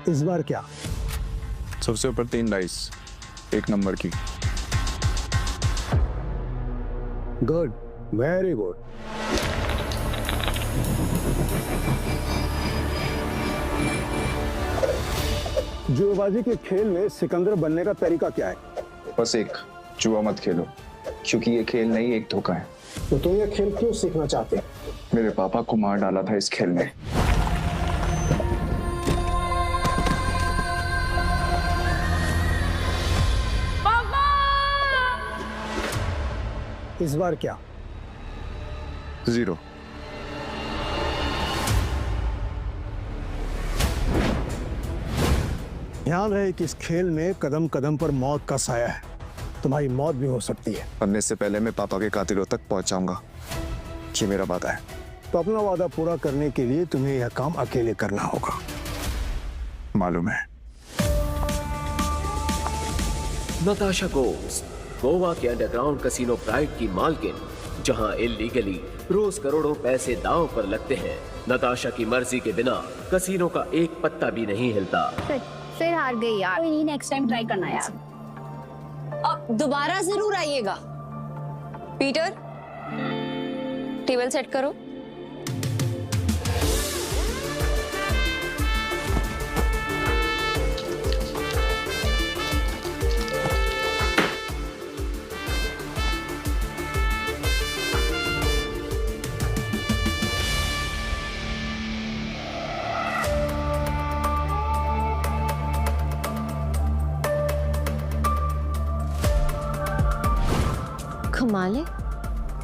इस बार क्या? सबसे ऊपर 3 डाइस, 1 नंबर की। Good, very good. जुएबाजी के खेल में सिकंदर बनने का तरीका क्या है? बस एक, जुआ मत खेलो, क्योंकि ये खेल नहीं एक धोखा है। तो तुम ये खेल क्यों सीखना चाहते हैं? मेरे पापा को मार डाला था इस खेल में। इस बार क्या? 0। ध्यान रहे कि इस खेल में कदम कदम पर मौत का साया है। तुम्हारी मौत भी हो सकती है। मरने से पहले मैं पापा के कातिलों तक पहुंच जाऊंगा, ये मेरा वादा है। तो अपना वादा पूरा करने के लिए तुम्हें यह काम अकेले करना होगा। मालूम है। नताशा गोस्ट, गोवा के अंडरग्राउंड कसिनो प्राइड की मालकिन, जहां इल्लीगली रोज करोड़ों पैसे दांव पर लगते हैं। नताशा की मर्जी के बिना कसिनो का एक पत्ता भी नहीं हिलता। फिर हार गई यार। कोई नहीं, नेक्स्ट टाइम ट्राई करना यार। अब दोबारा जरूर आइएगा। पीटर, टेबल सेट करो। कमाल है,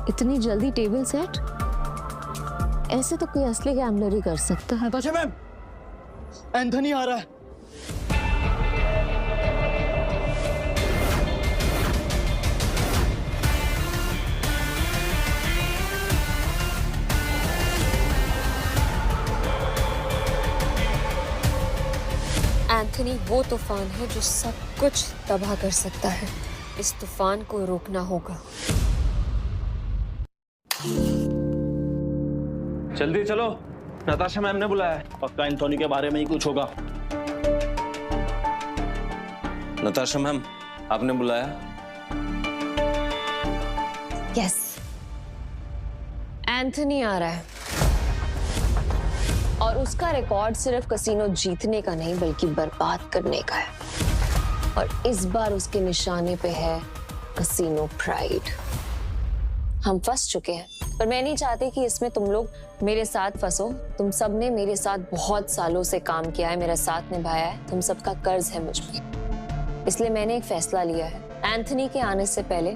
इतनी जल्दी टेबल सेट? ऐसे तो कोई असली गैम्बलर ही कर सकता है। नताशा मैम, एंथनी आ रहा है। एंथनी वो तूफान है जो सब कुछ तबाह कर सकता है। इस तूफान को रोकना होगा। जल्दी चलो, नताशा मैम ने बुलाया है। पक्का एंथोनी के बारे में ही कुछ होगा। नताशा मैम, आपने बुलाया? यस, एंथनी आ रहा है और उसका रिकॉर्ड सिर्फ कसिनो जीतने का नहीं बल्कि बर्बाद करने का है। और इस बार उसके निशाने पे है कसिनो प्राइड। हम फंस चुके हैं, पर मैं नहीं चाहती कि इसमें तुम लोग मेरे साथ फंसो। तुम सब ने मेरे साथ बहुत सालों से काम किया है, मेरा साथ निभाया है। तुम सबका कर्ज है मुझ पे। इसलिए मैंने एक फैसला लिया है, एंथनी के आने से पहले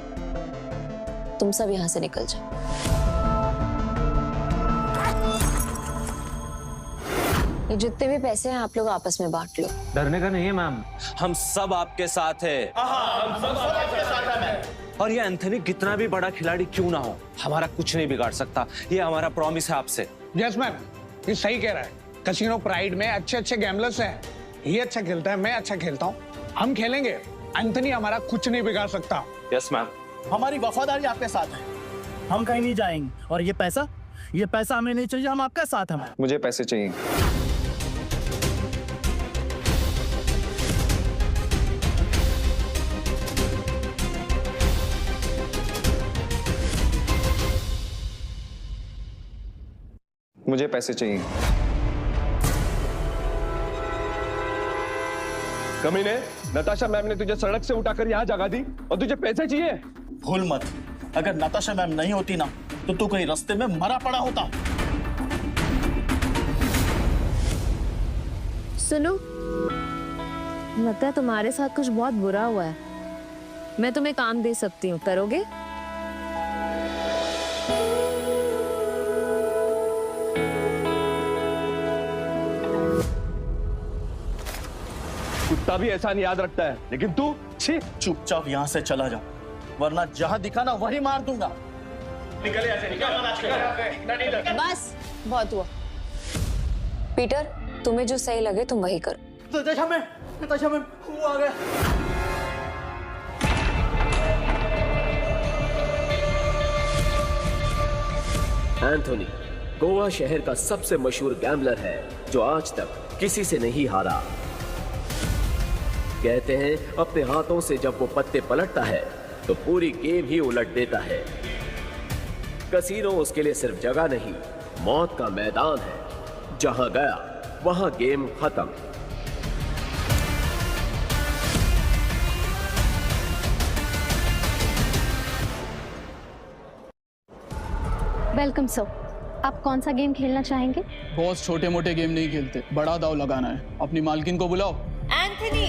तुम सब यहाँ से निकल जाओ। ये जितने भी पैसे हैं आप लोग आपस में बांट लो। डरने का नहीं है मैम, हम सब आपके साथ हैं। और ये एंथनी कितना भी बड़ा खिलाड़ी क्यों ना हो, हमारा कुछ नहीं बिगाड़ सकता। ये हमारा प्रॉमिस है आपसे। यस मैम, ये सही कह रहा है। कसिनो प्राइड में अच्छे अच्छे गैम्बलर्स हैं। ये अच्छा खेलता है, मैं अच्छा खेलता हूँ। हम खेलेंगे, एंथनी हमारा कुछ नहीं बिगाड़ सकता। Yes ma'am. हमारी वफादारी आपके साथ है। हम कहीं नहीं जाएंगे। और ये पैसा हमें नहीं चाहिए, हम आपके साथ हैं। मुझे पैसे चाहिए। मुझे पैसे चाहिए। कमीने, नताशा मैम ने तुझे सड़क से उठाकर यहाँ जगा दी और तुझे पैसे चाहिए? भूल मत, अगर नताशा मैम नहीं होती ना तो तू कहीं रास्ते में मरा पड़ा होता। सुनो, लगता है तुम्हारे साथ कुछ बहुत बुरा हुआ है। मैं तुम्हें काम दे सकती हूँ, करोगे? कुत्ता भी एहसान याद रखता है, लेकिन तू छी। चुपचाप यहाँ से चला जा, वरना जहाँ दिखा ना वही मार दूंगा। निकल यहाँ से, निकल। बस बहुत हुआ। पीटर, तुम्हें जो सही लगे तुम वही करो। नताशा मैम, वो आ गया। एंथोनी गोवा शहर का सबसे मशहूर गैम्बलर है जो आज तक किसी से नहीं हारा। कहते हैं अपने हाथों से जब वो पत्ते पलटता है तो पूरी गेम ही उलट देता है। कसीनो उसके लिए सिर्फ जगह नहीं, मौत का मैदान है। जहां गया वहां गेम खत्म। वेलकम सर, आप कौन सा गेम खेलना चाहेंगे? बॉस छोटे मोटे गेम नहीं खेलते, बड़ा दाव लगाना है। अपनी मालकिन को बुलाओ। Anthony,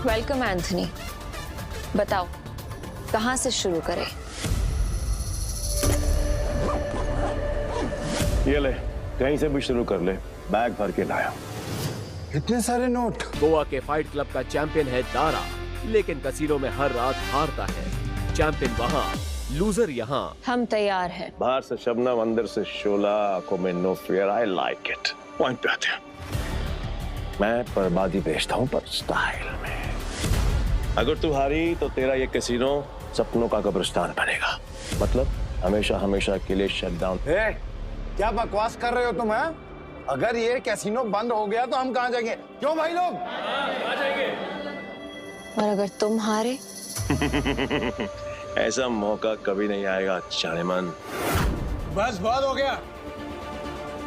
welcome Anthony. बताओ कहां से शुरू करें? ये ले, कहीं से भी शुरू कर ले। बैग भर के लाया। इतने सारे नोट। गोवा के फाइट क्लब का चैंपियन है दारा, लेकिन कसीनो में हर रात हारता है। चैंपियन वहां, लूजर यहाँ। हम तैयार हैं। बाहर से शबनम, अंदर से शोला, आंखों में no fear. I like it. Point पे आते हैं। मैं बर्बादी बेचता हूँ पर स्टाइल में। अगर तू हारी तो तेरा ये कैसीनो सपनों का कब्रिस्तान बनेगा। मतलब हमेशा हमेशा के लिए शट डाउन। क्या बकवास कर रहे हो तुम? है अगर ये कैसीनो बंद हो गया तो हम कहाँ जाएंगे? क्यों भाई लोग? और अगर तुम हारे? ऐसा मौका कभी नहीं आएगा जानेमन। बस बहुत हो गया।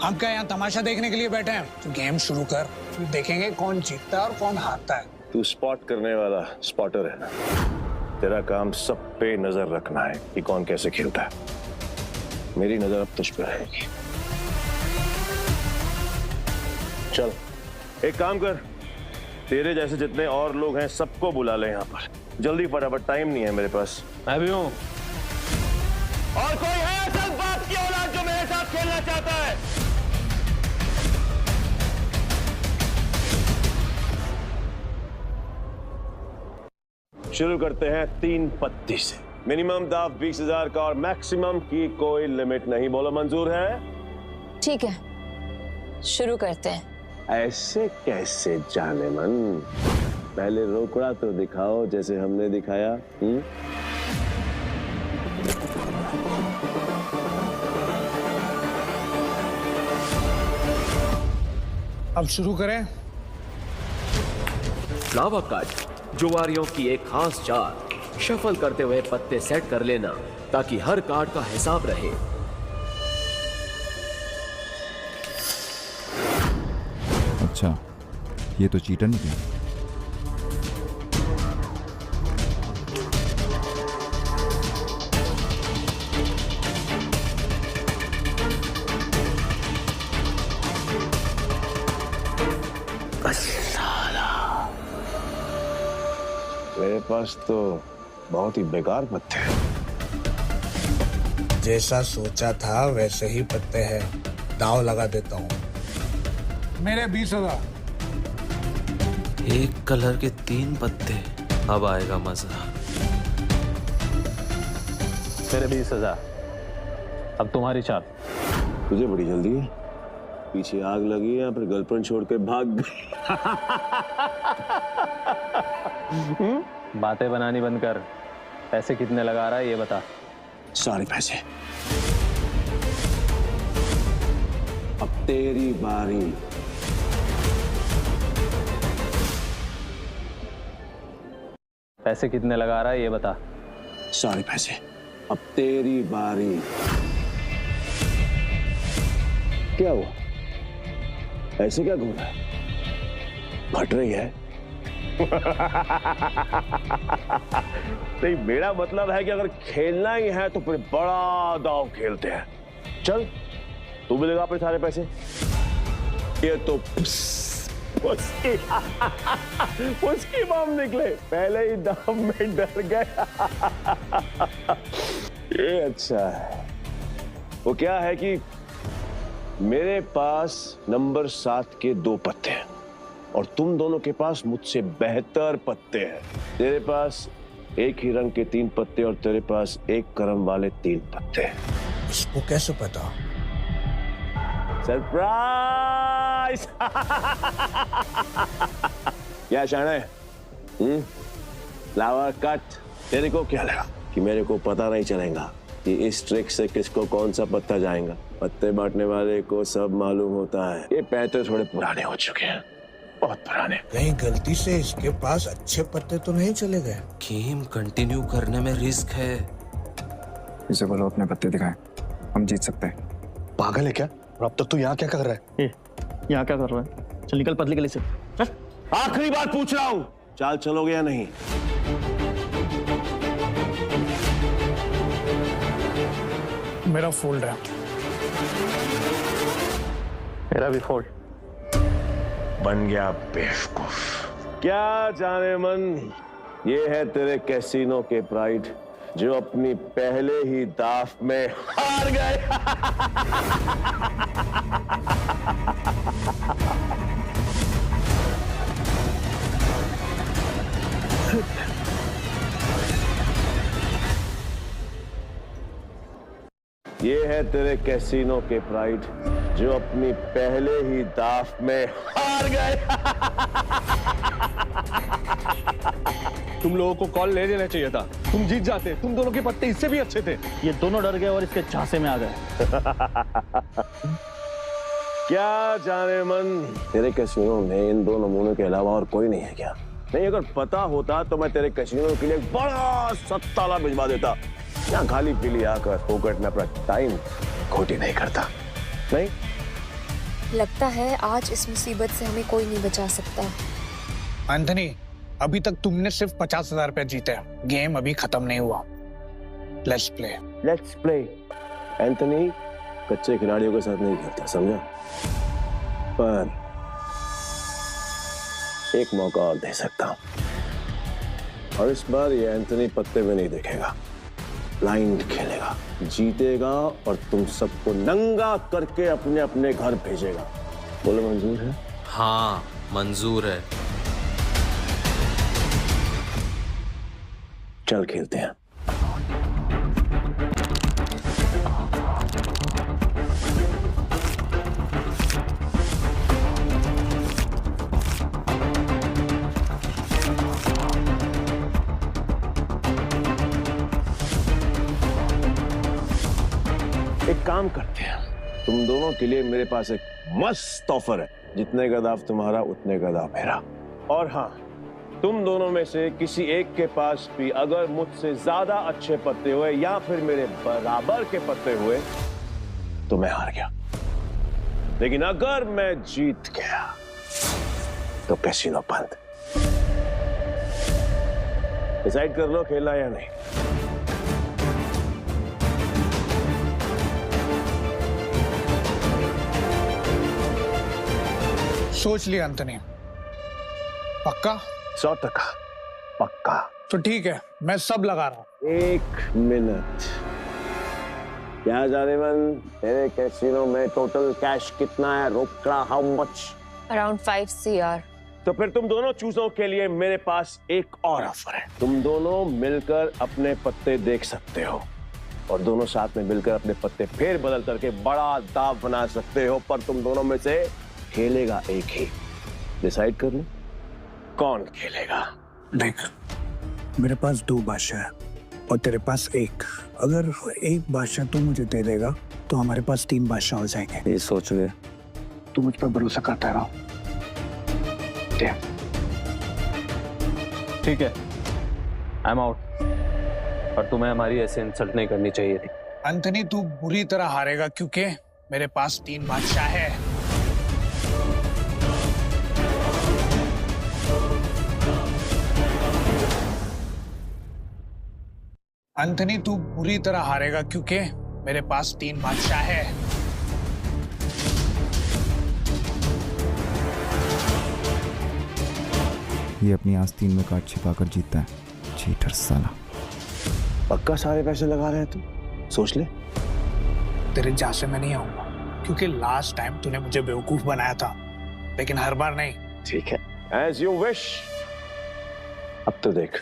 हम क्या यहाँ तमाशा देखने के लिए बैठे हैं? तो गेम शुरू कर, फिर देखेंगे कौन जीतता है और कौन हारता है। तू स्पॉट करने वाला स्पॉटर है ना? तेरा काम सब पे नजर रखना है कि कौन कैसे खेलता है। मेरी नजर अब तुझ पे रहेगी। चल एक काम कर, तेरे जैसे जितने और लोग हैं सबको बुला ले यहाँ पर जल्दी, फटाफट। टाइम नहीं है मेरे पास। मैं भी हूँ। और कोई है असल बाप की औलाद जो मेरे साथ खेलना चाहता है? शुरू करते हैं 3 पत्ती से। मिनिमम दाव 20,000 का और मैक्सिमम की कोई लिमिट नहीं। बोलो मंजूर है? ठीक है, शुरू करते हैं। ऐसे कैसे जानेमन? पहले रोकड़ा तो दिखाओ जैसे हमने दिखाया। अब शुरू करें। फ्लावर कट, जुआरियों की एक खास चाल। शफल करते हुए पत्ते सेट कर लेना ताकि हर कार्ड का हिसाब रहे। अच्छा, ये तो चीटर निकला। मेरे पास तो बहुत ही बेकार पत्ते हैं। जैसा सोचा था वैसे ही पत्ते हैं। दाव लगा देता हूँ। मेरे 20,000। एक कलर के 3 पत्ते, अब आएगा मजा। मेरे 20,000। अब तुम्हारी चाल। तुझे बड़ी जल्दी है? पीछे आग लगी है या फिर गर्लफ्रेंड छोड़ के भाग गई? बातें बनानी बंद कर। पैसे कितने लगा रहा है ये बता। सारे पैसे। अब तेरी बारी। पैसे कितने लगा रहा है ये बता। सारे पैसे। अब तेरी बारी। क्या हुआ? ऐसे क्या घूम रहा है? फट रही है? नहीं, मेरा मतलब है कि अगर खेलना ही है तो फिर बड़ा दांव खेलते हैं। चल तू भी लगा अपने सारे पैसे। ये तो उसकी बम निकले, पहले ही दांव में डर गया। ये अच्छा है। वो क्या है कि मेरे पास नंबर 7 के 2 पत्ते हैं और तुम दोनों के पास मुझसे बेहतर पत्ते हैं। तेरे पास एक ही रंग के 3 पत्ते और तेरे पास एक क्रम वाले 3 पत्ते। इसको कैसे पता? सरप्राइज! क्या शाना है? लावा कट। तेरे को क्या लगा कि मेरे को पता नहीं चलेगा कि इस ट्रिक से किसको कौन सा पत्ता जाएगा? पत्ते बांटने वाले को सब मालूम होता है। ये पैसे थोड़े पुराने हो चुके हैं, बहुत पुराने। कहीं गलती से इसके पास अच्छे पत्ते तो नहीं चले गए? गेम कंटिन्यू करने में रिस्क है। इसे बोलो अपने पत्ते दिखाएं, हम जीत सकते हैं। पागल है क्या? और अब तक तू यहाँ क्या कर रहा है? यहाँ क्या कर रहा है? चल निकल पतली गली से। चल। आखिरी बार पूछ रहा हूँ, चाल चलोगे या नहीं? मेरा फोल्ड है। मेरा भी फोल्ड। बन गया बेवकूफ। क्या जाने मन, ये है तेरे कैसीनो के प्राइड जो अपनी पहले ही दाव में हार गए। ये है तेरे कैसीनो के प्राइड जो अपनी पहले ही दाव में हार गए। तुम लोगों को कॉल ले लेना चाहिए था, तुम जीत जाते। तुम दोनों के पत्ते इससे भी अच्छे थे। ये दोनों डर गए और इसके झांसे में आ गए। क्या जाने मन, तेरे कैसीनो में इन दो नमूनों के अलावा और कोई नहीं है क्या? नहीं, अगर पता होता तो मैं तेरे कैसीनो के लिए एक बड़ा सत्ताला भिजवा देता। यहाँ खाली पीली आकर फोकट में अपना टाइम खोटी नहीं करता। नहीं लगता है आज इस मुसीबत से हमें कोई नहीं बचा सकता। एंथनी, अभी तक तुमने सिर्फ 50,000 रुपए जीते। गेम अभी खत्म नहीं हुआ। Let's play. Let's play. Anthony कच्चे खिलाड़ियों के साथ नहीं खेलता, समझा? पर एक मौका और दे सकता हूं, और इस बार ये एंथनी पत्ते में नहीं देखेगा, ब्लाइंड खेलेगा, जीतेगा और तुम सबको नंगा करके अपने अपने घर भेजेगा। बोलो मंजूर है? हाँ मंजूर है। चल खेलते हैं। एक काम करते हैं, तुम दोनों के लिए मेरे पास एक मस्त ऑफर है। जितने का दाव तुम्हारा उतने का दाव मेरा। और हाँ, तुम दोनों में से किसी एक के पास भी अगर मुझसे ज्यादा अच्छे पत्ते हुए या फिर मेरे बराबर के पत्ते हुए तो मैं हार गया। लेकिन अगर मैं जीत गया तो कैसीनो बंद। डिसाइड कर लो खेलना या नहीं। सोच लिया एंथनी? पक्का? 100% पक्का। तो ठीक है, मैं सब लगा रहा हूं। 1 मिनट। क्या जाने मन, तेरे कैसीनो में टोटल कैश कितना है? रोकड़ा हाउ मच? Around 5 CR। तो फिर तुम दोनों चूजों के लिए मेरे पास एक और ऑफर है। तुम दोनों मिलकर अपने पत्ते देख सकते हो और दोनों साथ में मिलकर अपने पत्ते फेर बदल करके बड़ा दाव बना सकते हो, पर तुम दोनों में से खेलेगा एक ही। डिसाइड कर लो कौन खेलेगा। देख, मेरे पास 2 बादशाह है और तेरे पास 1। अगर एक बादशाह तू मुझे दे देगा तो हमारे पास 3 बादशाह हो जाएंगे। ये सोच ले। तू मुझ पर भरोसा करता रहो। ठीक है, आई एम आउट। और तुम्हें हमारी ऐसे इंसल्ट नहीं करनी चाहिए थी। एंथनी, तू बुरी तरह हारेगा क्योंकि मेरे पास 3 बादशाह है। एंथनी, तू बुरी तरह हारेगा क्योंकि मेरे पास 3 बादशाह है। ये अपनी आस्तीन में कार्ड छिपाकर जीतता है, चीटर साला। पक्का सारे पैसे लगा रहे हैं तुम? सोच ले। तेरे झांसे में नहीं आऊंगा क्योंकि लास्ट टाइम तूने मुझे बेवकूफ बनाया था, लेकिन हर बार नहीं। ठीक है, एज यू विश। अब तो देख।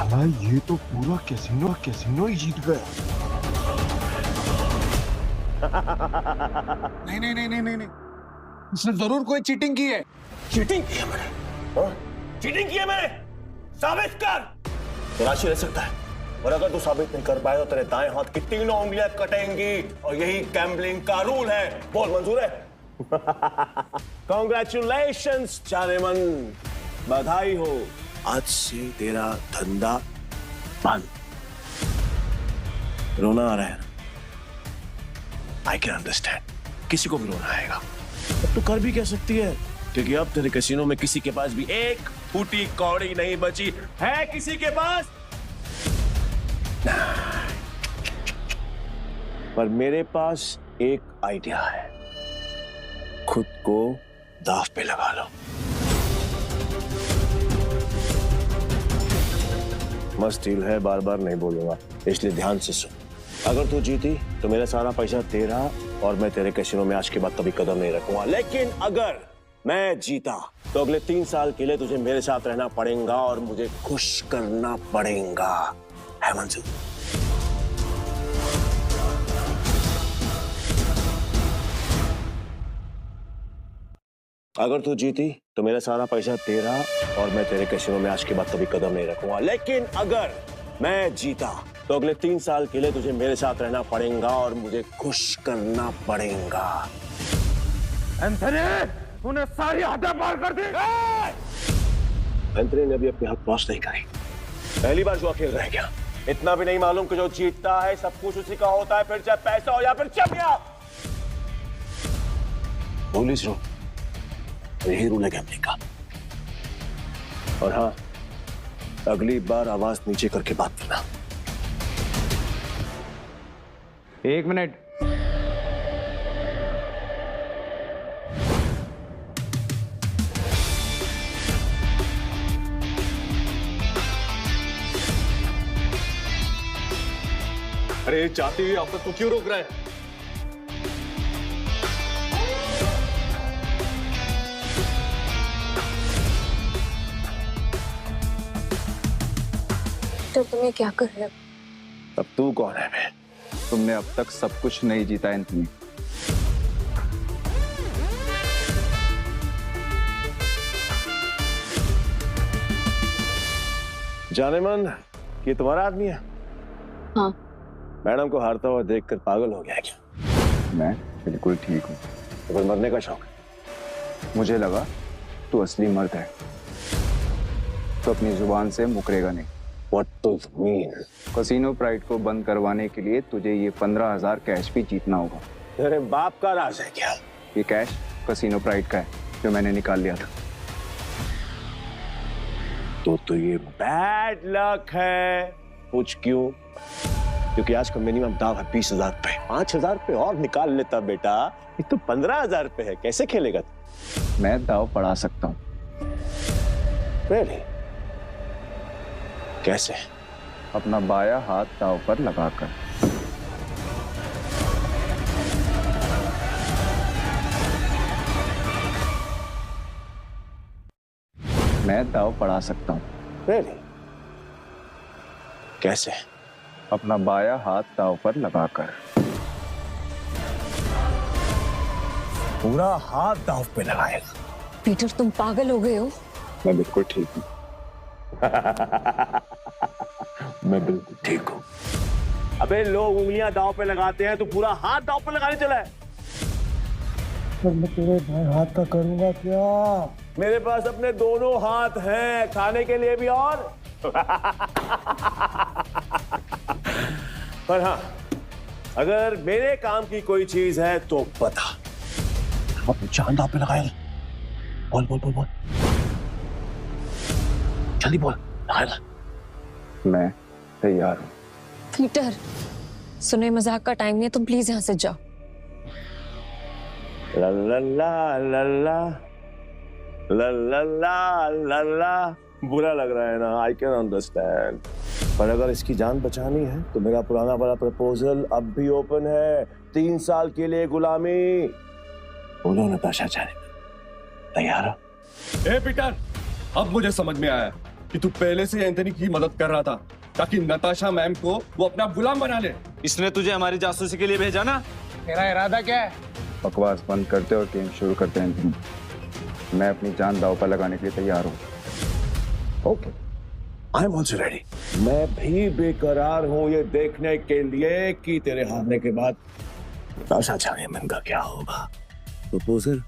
साला ये तो पूरा कैसीनो ही जीत गया। नहीं नहीं नहीं नहीं नहीं नहीं, इसने जरूर कोई चीटिंग की है। चीटिंग की है मैंने? हाँ? चीटिंग की है मैंने? साबित कर। तलाशी रह सकता है, और अगर तू साबित नहीं कर पाए तो तेरे दाएं हाथ की तीनों उंगलियां कटेंगी, और यही गैम्बलिंग का रूल है। बोल, मंजूर है? Congratulations जानेमन, बधाई हो। आज से तेरा धंधा बंद। रोना आ रहा है? आई कैन अंडरस्टैंड, किसी को भी रोना आएगा। अब तू कर भी कह सकती है, क्योंकि अब तेरे कैसीनो में किसी के पास भी एक फूटी कौड़ी नहीं बची है। किसी के पास? पर मेरे पास एक आइडिया है, खुद को दांव पे लगा लो। मस्त डील है, बार बार नहीं बोलूंगा, इसलिए ध्यान से सुन। अगर तू जीती तो मेरा सारा पैसा तेरा, और मैं तेरे कैसीनो में आज के बाद कभी कदम नहीं रखूंगा। लेकिन अगर मैं जीता तो अगले 3 साल के लिए तुझे मेरे साथ रहना पड़ेगा और मुझे खुश करना पड़ेगा। है मंजूर? अगर तू जीती तो मेरा सारा पैसा तेरा, और मैं तेरे कैसीनो में आज के बाद कभी कदम नहीं रखूंगा। लेकिन अगर मैं जीता तो अगले 3 साल के लिए तुझे मेरे साथ रहना पड़ेगा और मुझे खुश करना पड़ेगा। एंथनी, तूने सारी हदें पार कर दी। एंथनी ने अभी अपनी हद पास नहीं करी। पहली बार जुआ खेल रहा है क्या? इतना भी नहीं मालूम कि जो जीतता है सब कुछ उसी का होता है, फिर चाहे पैसा हो या फिर चमिया। पुलिस रो, यही रूल है गैम्बलिंग का। और हाँ, अगली बार आवाज नीचे करके बात करना। 1 मिनट। अरे चाहती हुई आप तू क्यों रोक रहा है? तो तुम्हें क्या कर रहे हो? अब तू कौन है? मैं? तुमने अब तक सब कुछ नहीं जीता एंथनी। जानेमन, ये तुम्हारा आदमी है? हाँ। मैडम को हारता हुआ देखकर पागल हो गया क्या? मैं बिल्कुल ठीक हूँ। तो फिर मरने का शौक? मुझे लगा तू असली मर्द है, तो अपनी जुबान से मुकरेगा नहीं। What does it mean? Casino pride को बंद करवाने के लिए तुझे ये 15,000 कैश भी जीतना होगा। तेरे बाप का राज है क्या? ये कैश कैसीनो प्राइड का है, जो मैंने निकाल लिया था। तो ये बैड लक है। पूछ क्यों? क्योंकि आज का मिनिमम दाव है 20,000 पे। 5,000 पे और निकाल लेता बेटा, ये तो 15,000 पे है। कैसे खेलेगा? मैं दाव बढ़ा सकता हूँ। Really? कैसे? अपना बाया हाथ दाव पर लगाकर। मैं दाव बढ़ा सकता हूँ। Really? कैसे? अपना बाया हाथ दाव पर लगाकर। पूरा हाथ दाव पे लगाएगा? पीटर, तुम पागल हो गए हो? मैं बिल्कुल ठीक हूँ। मैं बिल्कुल ठीक हूँ। अबे लोग उंगलियां दाव पे लगाते हैं, तो पूरा हाथ दाव पे लगाने चला है। पर मैं तेरे भाई हाथ का करूंगा क्या? मेरे पास अपने दोनों हाथ हैं, खाने के लिए भी और पर हाँ, अगर मेरे काम की कोई चीज है तो बता। अपने चांद दाव पे लगाएगा। बोल बोल बोल बोल, जल्दी बोल। लगाएगा? मैं तैयार हूँ। पीटर, सुने मजाक का टाइम नहीं है, तुम प्लीज यहाँ से जाओ। ला ला ला ला ला ला ला ला ला ला। बुरा लग रहा है ना? आई कैन अंडरस्टैंड, पर अगर इसकी जान बचानी है तो मेरा पुराना वाला प्रपोजल अब भी ओपन है। 3 साल के लिए गुलामी। बोलो नताशा जाने, तैयार हो? ए पीटर, अब मुझे समझ में आया, कि तू पहले से एंथनी की मदद कर रहा था ताकि नताशा मैम को वो अपना गुलाम बना ले। इसने तुझे हमारी जासूसी के लिए भेजा ना? तेरा इरादा क्या है? बकवास बंद करते और गेम शुरू करते हैं। मैं अपनी जान दांव पर लगाने के लिए तैयार हूँ। Okay, I am also ready. मैं भी बेकरार हूँ ये देखने के लिए कि तेरे हारने के बाद नताशा चायमन का क्या होगा। प्रपोजल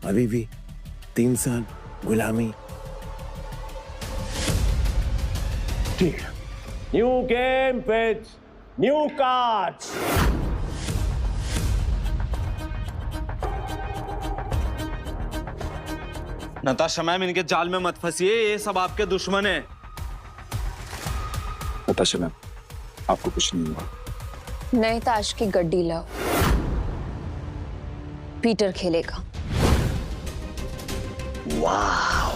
अभी भी 3 साल गुलामी। ठीक है, new game with new cards. Natasha ma'am, इनके जाल में मत फंसिए, ये सब आपके दुश्मन है। नताशा मैम, आपको कुछ नहीं हुआ। नए ताश की गड्डी लाओ, पीटर खेलेगा। वाह,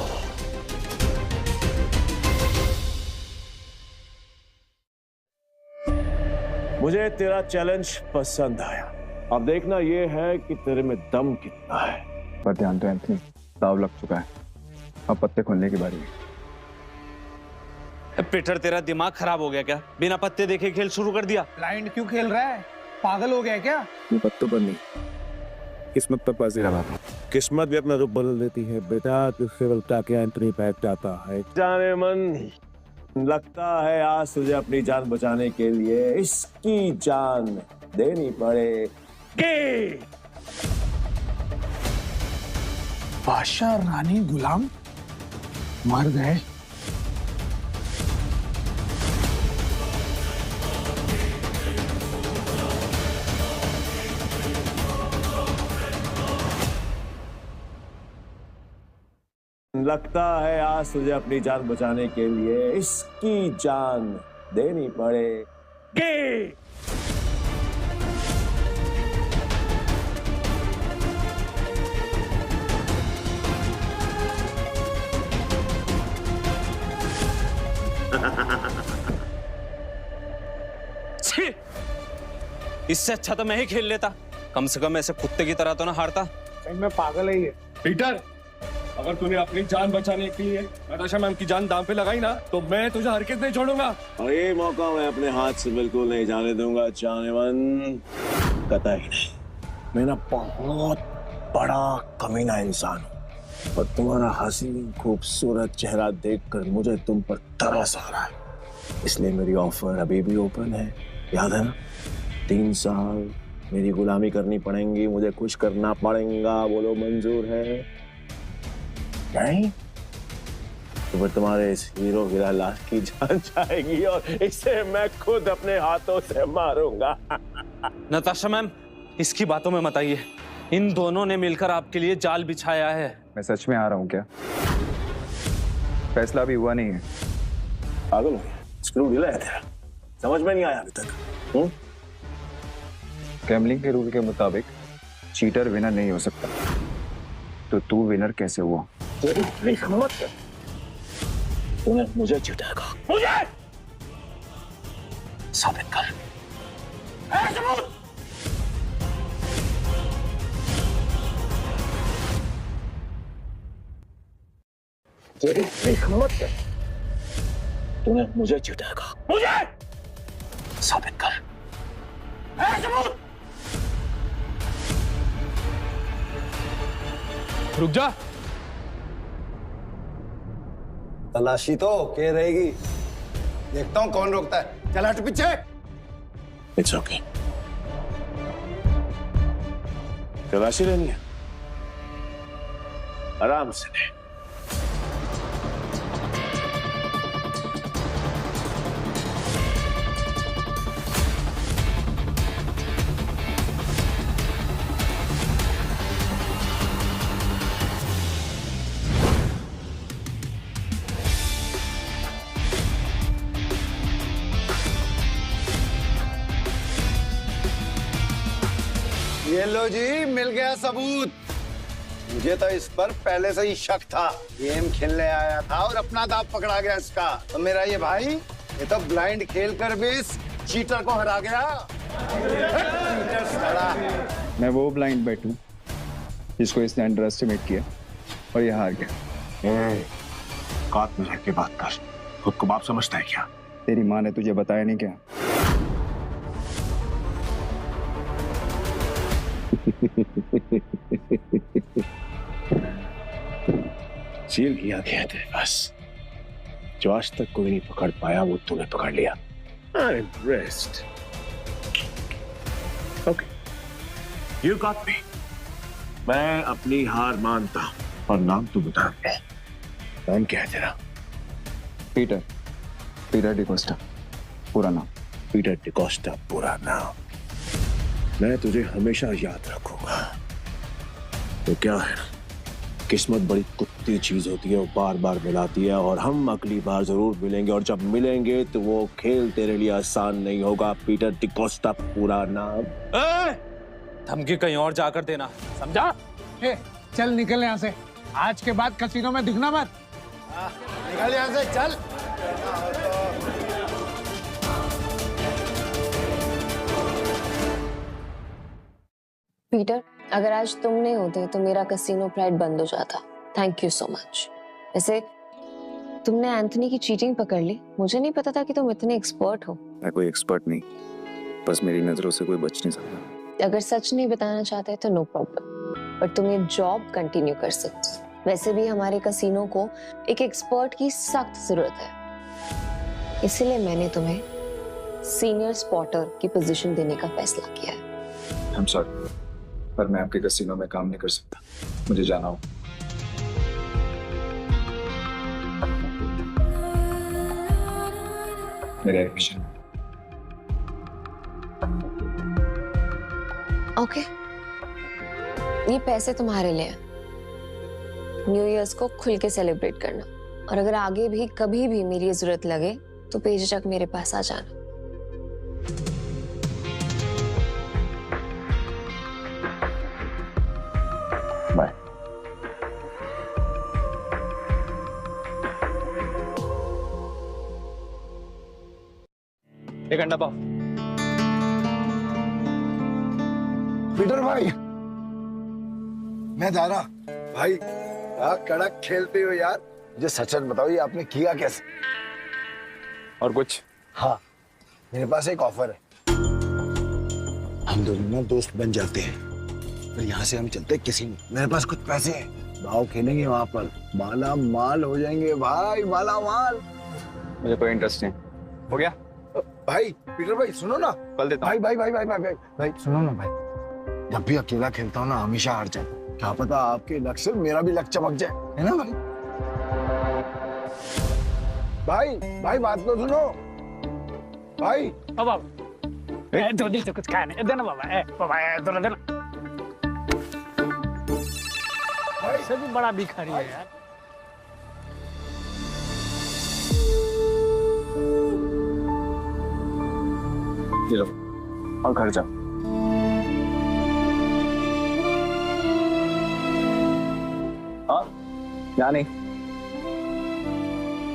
मुझे तेरा चैलेंज पसंद आया। अब देखना ये है कि तेरे में दम कितना है। पर ध्यान तो एंथनी, दाव लग चुका है, अब पत्ते खोलने की बारी है। पीटर, तेरा दिमाग खराब हो गया क्या? बिना पत्ते देखे खेल शुरू कर दिया। ब्लाइंड क्यों खेल रहा है? पागल हो गया क्या? ये पत्तों पर नहीं, किस्मत पर बाजी लगा। किस्मत भी अपना रूप बदल देती है बेटा, तुझसे उल्टा के एंथनी बैठ जाता है। जाने मन, लगता है आज तुझे अपनी जान बचाने के लिए इसकी जान देनी पड़ेगी। बादशाह रानी गुलाम मर गए। लगता है आज तुझे अपनी जान बचाने के लिए इसकी जान देनी पड़ेगी। इससे अच्छा तो मैं ही खेल लेता, कम से कम ऐसे कुत्ते की तरह तो ना हारता। मैं पागल है ये। पीटर, अगर तूने अपनी जान बचाने के लिए नताशा मैम की जान दांव पे लगाई ना, तो मैं तुझे हरगिज़ नहीं छोड़ूंगा। और ये मौका मैं अपने हाथ से बिल्कुल नहीं जाने दूंगा जानवन, कतई नहीं। मैं ना बहुत बड़ा कमीना इंसान हूँ और तुम्हारा हसीन खूबसूरत चेहरा देखकर मुझे तुम पर तरस आ रहा है, इसलिए मेरी ऑफर अभी भी ओपन है। याद है ना? 3 साल मेरी गुलामी करनी पड़ेगी, मुझे कुछ करना पड़ेगा। बोलो मंजूर है? नहीं तो फिर तुम्हारे इस हीरो हीरा लाल की जान जाएगी और इसे मैं खुद अपने हाथों से मारूंगा। नताशा मैम, इसकी बातों में मत आइए। इन दोनों ने मिलकर आपके लिए जाल बिछाया है। मैं सच में आ रहा हूँ क्या? फैसला भी हुआ नहीं है। पागल हो गया? स्क्रू ढीला है तेरा, समझ में नहीं आया अभी तक? गैम्बलिंग के रूल के मुताबिक चीटर विनर नहीं हो सकता, तो तू विनर कैसे हुआ? मत कर, तूने मुझे जिताएगा, मुझे साबित कर। सबूत मत कर, तूने मुझे जिताएगा, मुझे साबित कर। सबूत रुक जा। तलाशी तो के रहेगी, देखता हूं कौन रोकता है। चल हट पीछे। इट्स ओके, तलाशी लेनी है, आराम से ले। ये लो जी, मिल गया सबूत। मुझे तो इस पर पहले से ही शक था। गेम खेलने आया था और अपना दांव पकड़ा गया इसका। तो मेरा ये भाई, ये तो ब्लाइंड खेल कर भी इस चीटर को हरा गया। चीटर साला। मैं वो ब्लाइंड बैठूं जिसको इसने अंडर एस्टिमेट किया और ये हार गया। औकात में रह के बात कर। खुद को बाप समझता है क्या? तेरी माँ ने तुझे बताया नहीं क्या? सील किया गया है तेरे पास। जो आज तक कोई नहीं पकड़ पाया वो तूने पकड़ लिया। I'm impressed. Okay. You got me. मैं अपनी हार मानता हूं। और नाम तू बता दे। नाम क्या है तेरा? पीटर, पीटर डिकोस्टा, पूरा नाम। पीटर डिकोस्टा पूरा नाम। मैं तुझे हमेशा याद रखूंगा। तो क्या है ना, किस्मत बड़ी कुत्ती चीज होती है, वो बार बार मिलाती है और हम अगली बार जरूर मिलेंगे और जब मिलेंगे तो वो खेल तेरे लिए आसान नहीं होगा। पीटर डिकोस्टा पूरा नाम। धमकी कहीं और जाकर देना, समझा? चल निकल यहाँ से। आज के बाद कसीनो में दिखना मत। निकल यहाँ से, चल। पीटर, अगर आज तुम नहीं होते तो मेरा कसीनो प्राइड बंद हो जाता। Thank you so much. वैसे तुमने एंथनी की चीटिंग पकड़ ली। मुझे नहीं पता था कि तुम इतने एक्सपर्ट हो। मैं कोई एक्सपर्ट नहीं, बस मेरी नजरों से कोई बच नहीं सकता। अगर सच नहीं बताना चाहते तो नो प्रॉब्लम, पर तुम ये जॉब कंटिन्यू कर सकते हो। वैसे भी हमारे कसीनो को एक एक्सपर्ट की सख्त जरूरत है, इसलिए मैंने तुम्हें सीनियर स्पॉटर की पोजीशन देने का फैसला किया है। I'm sorry, पर मैं आपके कसीनो में काम नहीं कर सकता। मुझे जाना हो। मेरा एडमिशन। ओके, ये पैसे तुम्हारे लिए हैं। न्यू ईयर्स को खुल के सेलिब्रेट करना, और अगर आगे भी कभी भी मेरी जरूरत लगे तो बेझिझक मेरे पास आ जाना। बाय। एक अंडा पाव। पीटर भाई, मैं जा रहा। भाई क्या कड़क खेलते हो यार। मुझे सच बताओ, ये आपने किया कैसे? और कुछ? हाँ, मेरे पास एक ऑफर है। हम दोनों ना दोस्त बन जाते हैं, फिर यहाँ से हम चलते किसी में। मेरे पास कुछ पैसे हैं, भाव खेलेंगे वहां पर, माला माल हो जाएंगे भाई, माला माल। मुझे कोई इंटरेस्ट नहीं। हो गया भाई? पीटर भाई सुनो ना, कल देता भाई भाई भाई भाई भाई भाई भाई सुनो ना भाई, जब भी अकेला खेलता हूँ ना हमेशा हार जाता हूँ। क्या पता आपके लक से मेरा भी लक चमक जाए, है ना भाई? भाई भाई बात तो सुनो भाई। बाबा दो से कुछ खाया नहीं, देना बाबा। बाबा देना देना। भाई भी बड़ा भिखारी है यार। ये लो, और घर जाओ। हाँ, यहाँ नहीं,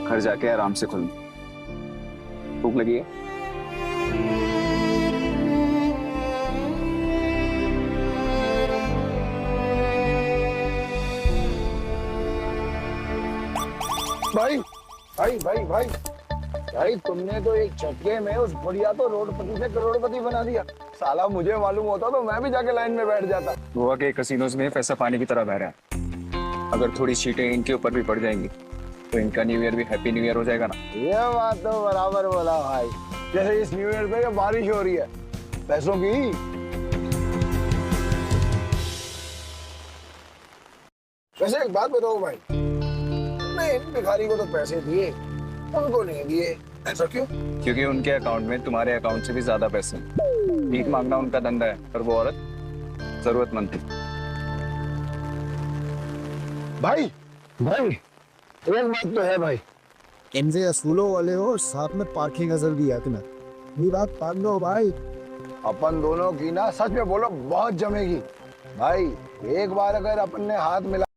घर जाके आराम से खुल। भूख लगी है? भाई भाई भाई भाई भाई, तुमने तो एक झटके में उस बुढ़िया तो रोडपति से करोड़पति बना दिया। साला मुझे मालूम होता तो मैं भी जाके लाइन में बैठ जाता। गोवा के कैसीनोज में पैसा पानी की तरह बह रहा है। अगर थोड़ी सीटें इनके ऊपर भी पड़ जाएंगी तो इनका न्यू ईयर भी हैप्पी न्यू ईयर हो जाएगा ना। ये बात तो बराबर बोला भाई। जैसे इस न्यू ईयर पे ये बारिश हो रही है पैसों की। वैसे एक बात बताओ भाई, मैं इन भिखारी को तो पैसे दिए, उनको नहीं दिए, ऐसा क्यों? क्योंकि उनके अकाउंट में तुम्हारे अकाउंट से भी ज्यादा पैसे हैं। भीख मांगना उनका धंधा है, और वो औरत जरूरतमंद थी। भाई भाई एक बात तो है भाई, इनसे असूलों वाले हो, साथ में पार्किंग अजल भी है तुम्हें। ये बात मान लो भाई। अपन दोनों की ना सच में बोलो बहुत जमेगी भाई। एक बार अगर अपन ने हाथ मिला